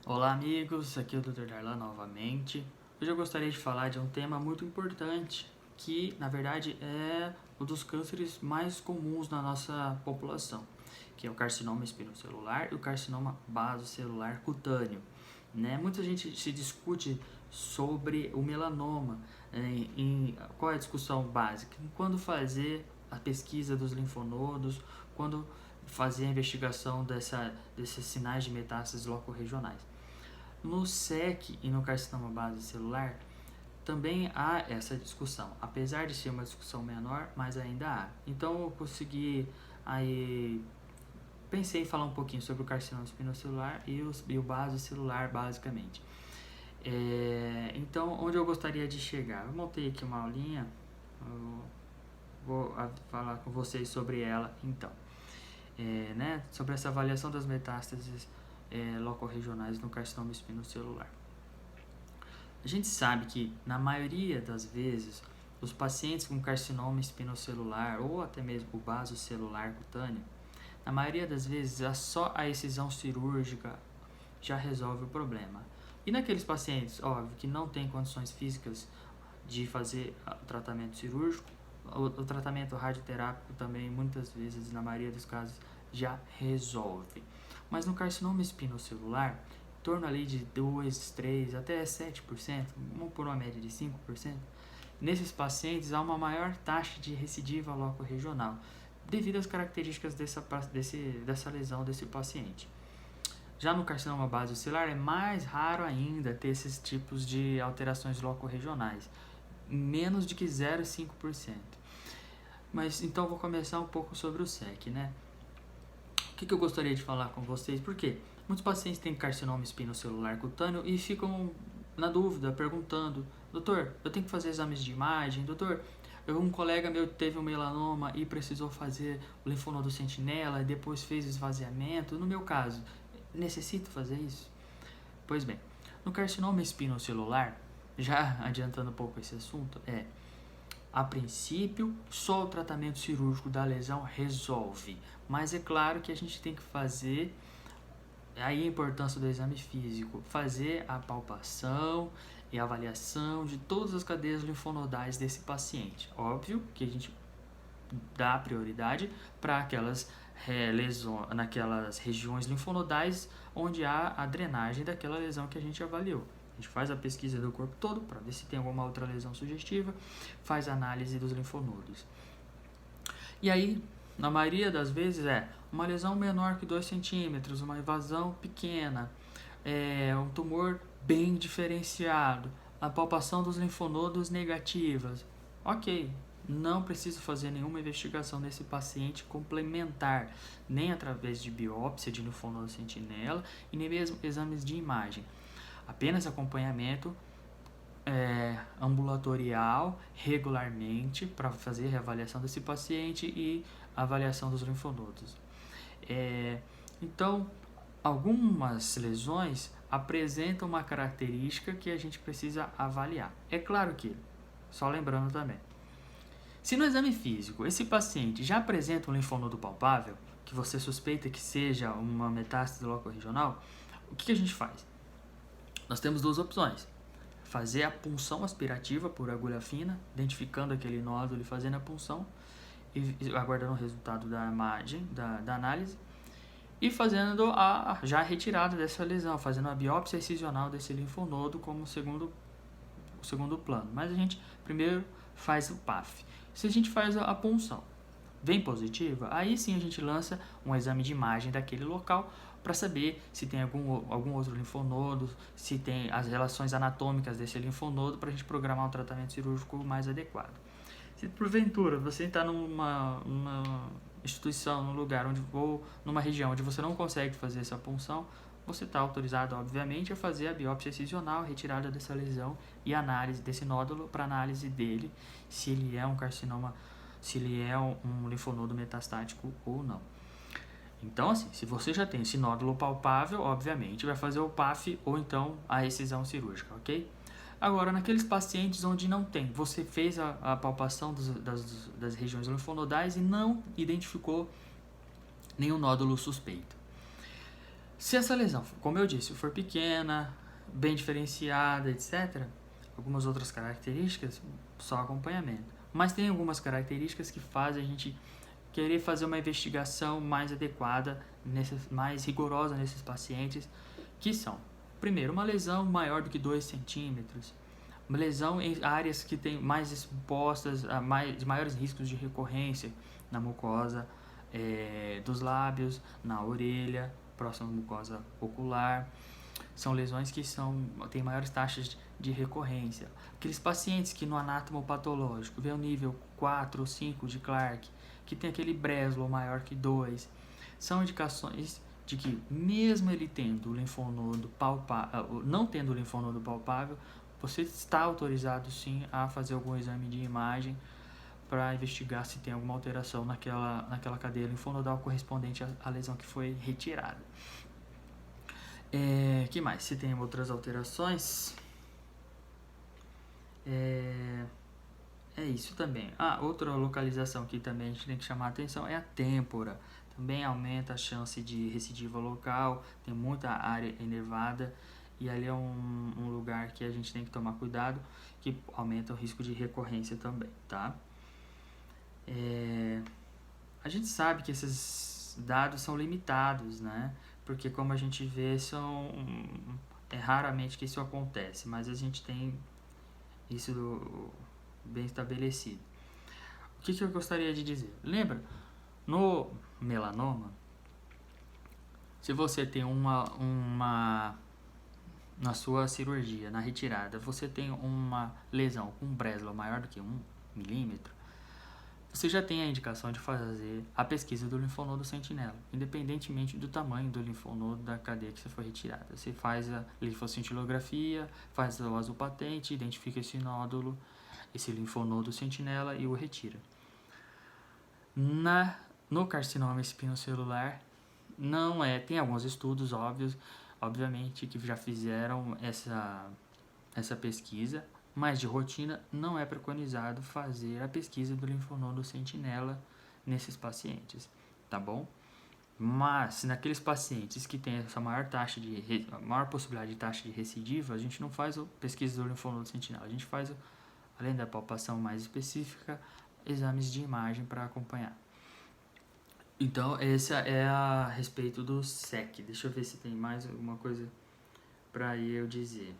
Olá amigos, aqui é o Dr. Darlan novamente. Hoje eu gostaria de falar de um tema muito importante, que na verdade é um dos cânceres mais comuns na nossa população, que é o carcinoma espinocelular e o carcinoma basocelular cutâneo. Muita gente se discute sobre o melanoma, qual é a discussão básica? Quando fazer a pesquisa dos linfonodos, quando fazer a investigação desses sinais de metástases locorregionais. No SEC e no carcinoma basocelular também há essa discussão, apesar de ser uma discussão menor, mas ainda há. Então eu pensei em falar um pouquinho sobre o carcinoma espinocelular e o basocelular basicamente. Então, onde eu gostaria de chegar? Eu montei aqui uma aulinha, vou falar com vocês sobre ela então. Sobre essa avaliação das metástases locorregionais no carcinoma espinocelular. A gente sabe que, na maioria das vezes, os pacientes com carcinoma espinocelular ou até mesmo o basocelular cutâneo, na maioria das vezes, só a excisão cirúrgica já resolve o problema. E naqueles pacientes, óbvio, que não têm condições físicas de fazer o tratamento cirúrgico, o tratamento radioterápico também, muitas vezes, na maioria dos casos, já resolve. Mas no carcinoma espinocelular, em torno ali de 2, 3, até 7%, vamos por uma média de 5%, nesses pacientes há uma maior taxa de recidiva locorregional, devido às características dessa lesão desse paciente. Já no carcinoma basocelular é mais raro ainda ter esses tipos de alterações locorregionais, menos de que 0,5%. Mas então vou começar um pouco sobre o SEC, O que eu gostaria de falar com vocês? Porque muitos pacientes têm carcinoma espinocelular cutâneo e ficam na dúvida, perguntando: doutor, eu tenho que fazer exames de imagem? Doutor, um colega meu teve um melanoma e precisou fazer o linfonodo sentinela e depois fez esvaziamento. No meu caso, necessito fazer isso? Pois bem, no carcinoma espinocelular, já adiantando um pouco esse assunto, a princípio, só o tratamento cirúrgico da lesão resolve, mas é claro que a gente tem que fazer, aí a importância do exame físico, fazer a palpação e avaliação de todas as cadeias linfonodais desse paciente. Óbvio que a gente dá prioridade para aquelas naquelas regiões linfonodais onde há a drenagem daquela lesão que a gente avaliou. A gente faz a pesquisa do corpo todo para ver se tem alguma outra lesão sugestiva, faz a análise dos linfonodos. E aí, na maioria das vezes, uma lesão menor que 2 centímetros, uma invasão pequena, um tumor bem diferenciado, a palpação dos linfonodos negativas. Ok, não preciso fazer nenhuma investigação nesse paciente complementar, nem através de biópsia de linfonodo sentinela e nem mesmo exames de imagem. Apenas acompanhamento ambulatorial regularmente para fazer a reavaliação desse paciente e avaliação dos linfonodos. Então, algumas lesões apresentam uma característica que a gente precisa avaliar. É claro que, só lembrando também, se no exame físico esse paciente já apresenta um linfonodo palpável, que você suspeita que seja uma metástase locorregional, o que a gente faz? Nós temos duas opções: fazer a punção aspirativa por agulha fina, identificando aquele nódulo e fazendo a punção, e aguardando o resultado da imagem, da análise, e fazendo já a retirada dessa lesão, fazendo a biópsia excisional desse linfonodo como segundo plano. Mas a gente primeiro faz o PAF. Se a gente faz a punção, vem positiva, aí sim a gente lança um exame de imagem daquele local para saber se tem algum outro linfonodo, se tem as relações anatômicas desse linfonodo, para a gente programar um tratamento cirúrgico mais adequado. Se porventura você está numa instituição, num lugar ou numa região onde você não consegue fazer essa punção, você está autorizado, obviamente, a fazer a biópsia excisional, retirada dessa lesão e análise desse nódulo para análise dele, se ele é um carcinoma, se ele é um linfonodo metastático ou não. Então, assim, se você já tem esse nódulo palpável, obviamente vai fazer o PAF ou então a excisão cirúrgica, ok? Agora, naqueles pacientes onde não tem, você fez a palpação das regiões linfonodais e não identificou nenhum nódulo suspeito. Se essa lesão, como eu disse, for pequena, bem diferenciada, etc., algumas outras características, só acompanhamento. Mas tem algumas características que fazem a gente querer fazer uma investigação mais adequada, mais rigorosa nesses pacientes, que são, primeiro, uma lesão maior do que 2 centímetros, uma lesão em áreas que têm mais expostas, de maiores riscos de recorrência, na mucosa dos lábios, na orelha, próxima à mucosa ocular. São lesões que têm maiores taxas de recorrência. Aqueles pacientes que no anatomopatológico vê o nível 4 ou 5 de Clark, que tem aquele Breslow maior que 2, são indicações de que, mesmo ele tendo o linfonodo palpável, não tendo o linfonodo palpável, você está autorizado sim a fazer algum exame de imagem para investigar se tem alguma alteração naquela cadeia linfonodal correspondente à lesão que foi retirada. Que mais? Se tem outras alterações, é isso também. Outra localização que também a gente tem que chamar a atenção é a têmpora. Também aumenta a chance de recidiva local, tem muita área enervada e ali é um lugar que a gente tem que tomar cuidado, que aumenta o risco de recorrência também, tá? A gente sabe que esses dados são limitados, né? Porque como a gente vê, é raramente que isso acontece, mas a gente tem isso bem estabelecido. O que eu gostaria de dizer? Lembra, no melanoma, se você tem na sua cirurgia, na retirada, você tem uma lesão com um Breslow maior do que 1 milímetro, você já tem a indicação de fazer a pesquisa do linfonodo sentinela, independentemente do tamanho do linfonodo da cadeia que você foi retirada. Você faz a linfoscintilografia, faz o azul patente, identifica esse nódulo, esse linfonodo sentinela e o retira. No carcinoma espinocelular, tem alguns estudos obviamente, que já fizeram essa pesquisa, mas de rotina não é preconizado fazer a pesquisa do linfonodo sentinela nesses pacientes, tá bom? Mas naqueles pacientes que têm essa maior possibilidade de taxa de recidiva, a gente não faz a pesquisa do linfonodo sentinela, a gente faz, além da palpação mais específica, exames de imagem para acompanhar. Então, essa é a respeito do SEC. Deixa eu ver se tem mais alguma coisa para eu dizer.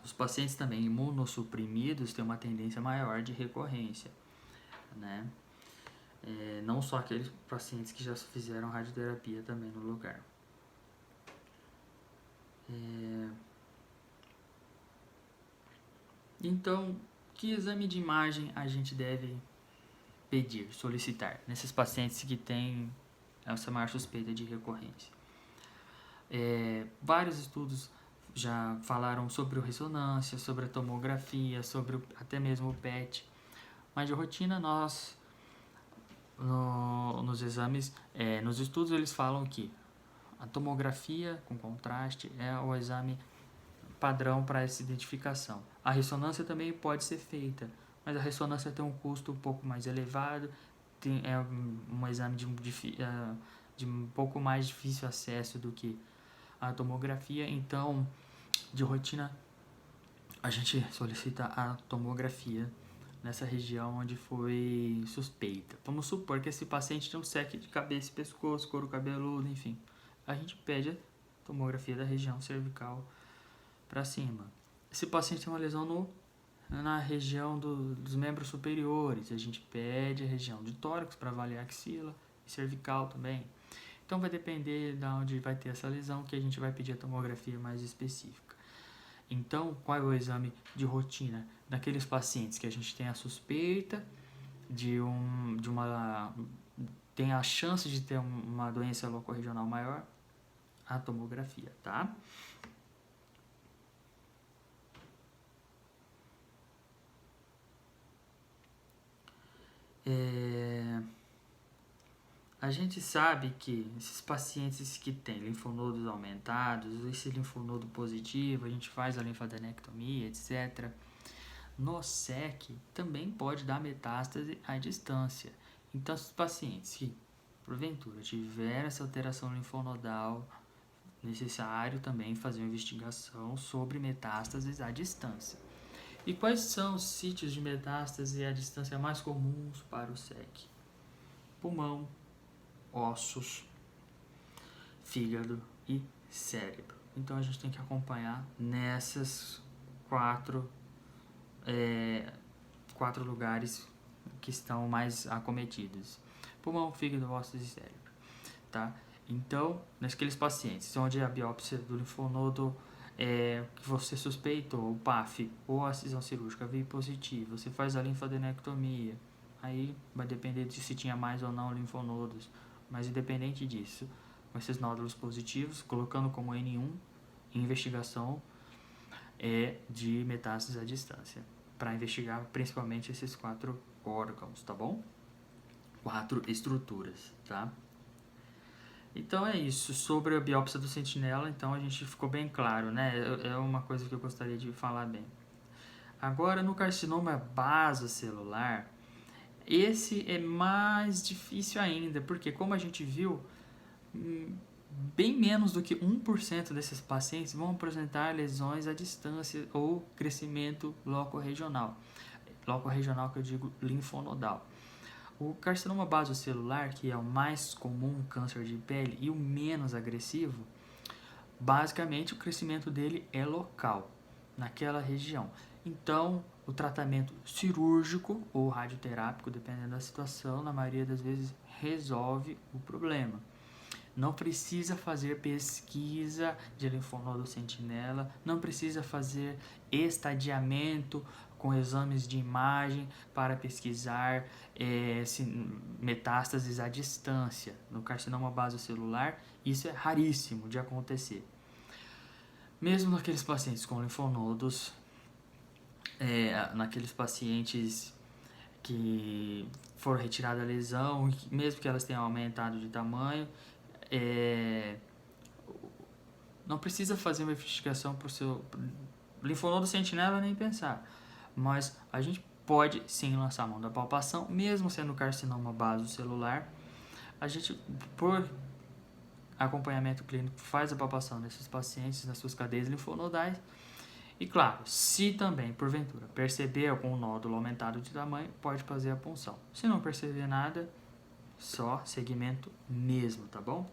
Os pacientes também imunossuprimidos têm uma tendência maior de recorrência, né? Não só aqueles pacientes que já fizeram radioterapia também no lugar. Então, que exame de imagem a gente deve solicitar nesses pacientes que têm essa maior suspeita de recorrência? Vários estudos já falaram sobre ressonância, sobre a tomografia, sobre até mesmo o PET, mas de rotina nós, nos exames, nos estudos eles falam que a tomografia com contraste é o exame padrão para essa identificação. A ressonância também pode ser feita, mas a ressonância tem um custo um pouco mais elevado, é um exame de um pouco mais difícil acesso do que a tomografia, então de rotina a gente solicita a tomografia nessa região onde foi suspeita. Vamos supor que esse paciente tem um SEC de cabeça e pescoço, couro cabeludo, enfim. A gente pede a tomografia da região cervical para cima. Esse paciente tem uma lesão na região dos membros superiores, a gente pede a região de tórax para avaliar axila e cervical também. Então vai depender de onde vai ter essa lesão que a gente vai pedir a tomografia mais específica. Então, qual é o exame de rotina? Naqueles pacientes que a gente tem a suspeita tem a chance de ter uma doença locorregional maior, a tomografia, tá? A gente sabe que esses pacientes que têm linfonodos aumentados, esse linfonodo positivo, a gente faz a linfadenectomia, etc. No SEC também pode dar metástase à distância. Então, os pacientes que, porventura, tiveram essa alteração linfonodal, necessário também fazer uma investigação sobre metástases à distância. E quais são os sítios de metástase à distância mais comuns para o SEC? Pulmão, ossos, fígado e cérebro. Então a gente tem que acompanhar nessas quatro lugares que estão mais acometidos: pulmão, fígado, ossos e cérebro, tá? Então, naqueles pacientes onde a biópsia do linfonodo que você suspeitou, o PAF ou a cisão cirúrgica veio positivo, você faz a linfadenectomia, aí vai depender de se tinha mais ou não linfonodos, mas independente disso, com esses nódulos positivos, colocando como N1 em investigação de metástase à distância, para investigar principalmente esses 4 órgãos, tá bom? 4 estruturas, tá? Então é isso, sobre a biópsia do sentinela, então a gente ficou bem claro, né? É uma coisa que eu gostaria de falar bem. Agora, no carcinoma basocelular, esse é mais difícil ainda, porque como a gente viu, bem menos do que 1% desses pacientes vão apresentar lesões à distância ou crescimento locorregional. Locorregional que eu digo linfonodal. O carcinoma basocelular, que é o mais comum câncer de pele e o menos agressivo, basicamente o crescimento dele é local, naquela região. Então, o tratamento cirúrgico ou radioterápico, dependendo da situação, na maioria das vezes resolve o problema. Não precisa fazer pesquisa de linfonodo sentinela, não precisa fazer estadiamento com exames de imagem para pesquisar metástases à distância. No carcinoma basocelular, isso é raríssimo de acontecer. Mesmo naqueles pacientes com linfonodos, naqueles pacientes que foram retirada a lesão, mesmo que elas tenham aumentado de tamanho, não precisa fazer uma investigação para o seu linfonodo sentinela nem pensar, mas a gente pode sim lançar a mão da palpação, mesmo sendo carcinoma basocelular. A gente, por acompanhamento clínico, faz a palpação desses pacientes nas suas cadeias linfonodais. E claro, se também, porventura, perceber algum nódulo aumentado de tamanho, pode fazer a punção. Se não perceber nada, só segmento mesmo, tá bom?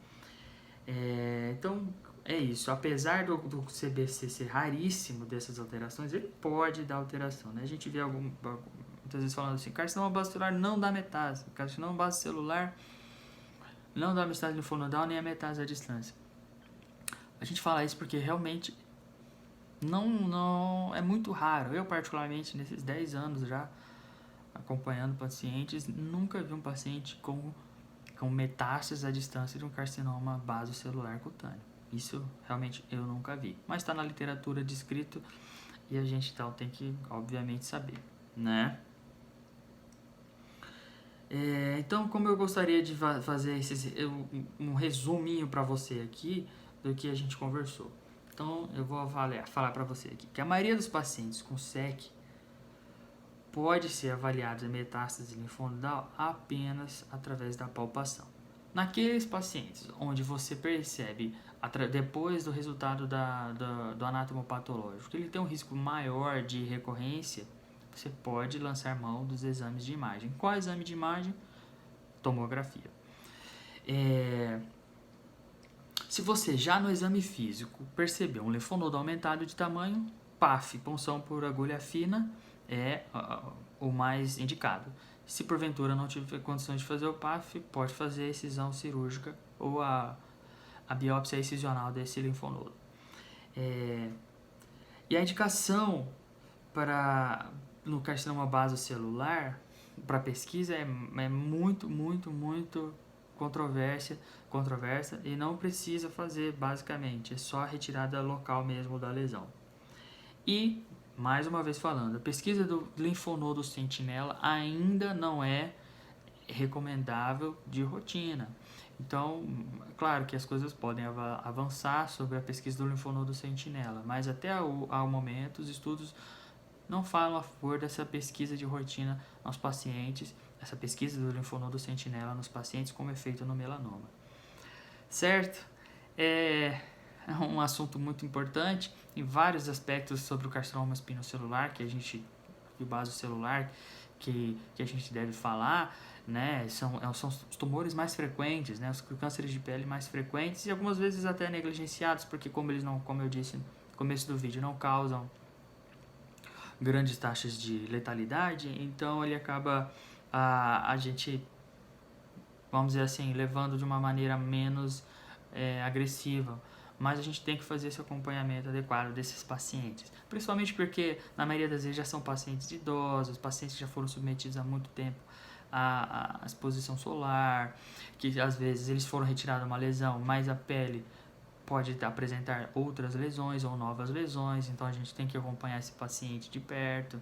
Então, é isso. Apesar do CBC ser raríssimo dessas alterações, ele pode dar alteração, né? A gente vê muitas vezes falando assim, carcinoma basocelular não dá metástase, carcinoma basocelular não dá metástase linfonodal nem a metástase à distância. A gente fala isso porque realmente não é muito raro. Eu, particularmente, nesses 10 anos já acompanhando pacientes, nunca vi um paciente com metástases à distância de um carcinoma basocelular cutâneo. Isso realmente eu nunca vi. Mas está na literatura descrito e a gente então tem que, obviamente, saber, né? Então, como eu gostaria de fazer um resuminho para você aqui do que a gente conversou. Então, eu vou falar para você aqui que a maioria dos pacientes com SEC pode ser avaliada a metástase linfonodal apenas através da palpação. Naqueles pacientes onde você percebe, depois do resultado do anatomopatológico, que ele tem um risco maior de recorrência, você pode lançar mão dos exames de imagem. Qual exame de imagem? Tomografia. Se você já no exame físico percebeu um linfonodo aumentado de tamanho, PAF, punção por agulha fina, é o mais indicado. Se porventura não tiver condições de fazer o PAF, pode fazer a excisão cirúrgica ou a biópsia excisional desse linfonodo. E a indicação no carcinoma basocelular para pesquisa é muito, muito, muito controversa e não precisa fazer basicamente, é só a retirada local mesmo da lesão. E, mais uma vez falando, a pesquisa do linfonodo sentinela ainda não é recomendável de rotina. Então, claro que as coisas podem avançar sobre a pesquisa do linfonodo sentinela, mas até ao momento os estudos não falam a favor dessa pesquisa de rotina aos pacientes essa pesquisa do linfonodo sentinela nos pacientes como efeito no melanoma. Certo? É um assunto muito importante em vários aspectos sobre o carcinoma espinocelular, e o basocelular, que a gente deve falar, né? São os tumores mais frequentes, né? Os cânceres de pele mais frequentes e algumas vezes até negligenciados, porque como eu disse no começo do vídeo, não causam grandes taxas de letalidade, então ele acaba a gente, vamos dizer assim, levando de uma maneira menos agressiva. Mas a gente tem que fazer esse acompanhamento adequado desses pacientes. Principalmente porque, na maioria das vezes, já são pacientes idosos, pacientes que já foram submetidos há muito tempo à exposição solar, que às vezes eles foram retirados uma lesão, mas a pele pode apresentar outras lesões ou novas lesões, então a gente tem que acompanhar esse paciente de perto.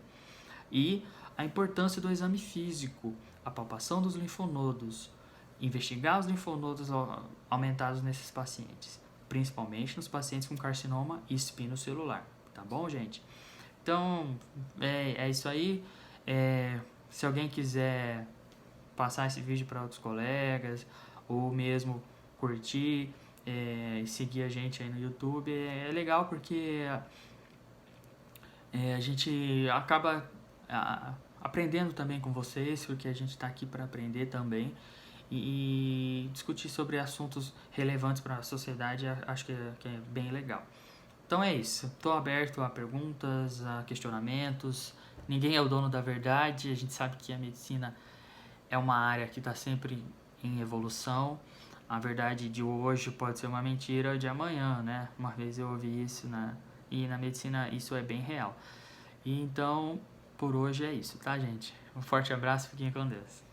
E a importância do exame físico, a palpação dos linfonodos, investigar os linfonodos aumentados nesses pacientes, principalmente nos pacientes com carcinoma espinocelular, tá bom, gente? Então, é isso aí. Se alguém quiser passar esse vídeo para outros colegas, ou mesmo curtir, seguir a gente aí no YouTube, é legal porque a gente acaba aprendendo também com vocês, porque a gente está aqui para aprender também e discutir sobre assuntos relevantes para a sociedade, acho que é bem legal. Então é isso, estou aberto a perguntas, a questionamentos, ninguém é o dono da verdade, a gente sabe que a medicina é uma área que está sempre em evolução, a verdade de hoje pode ser uma mentira de amanhã, né? Uma vez eu ouvi isso, e na medicina isso é bem real. E então, por hoje é isso, tá, gente? Um forte abraço, fiquem com Deus.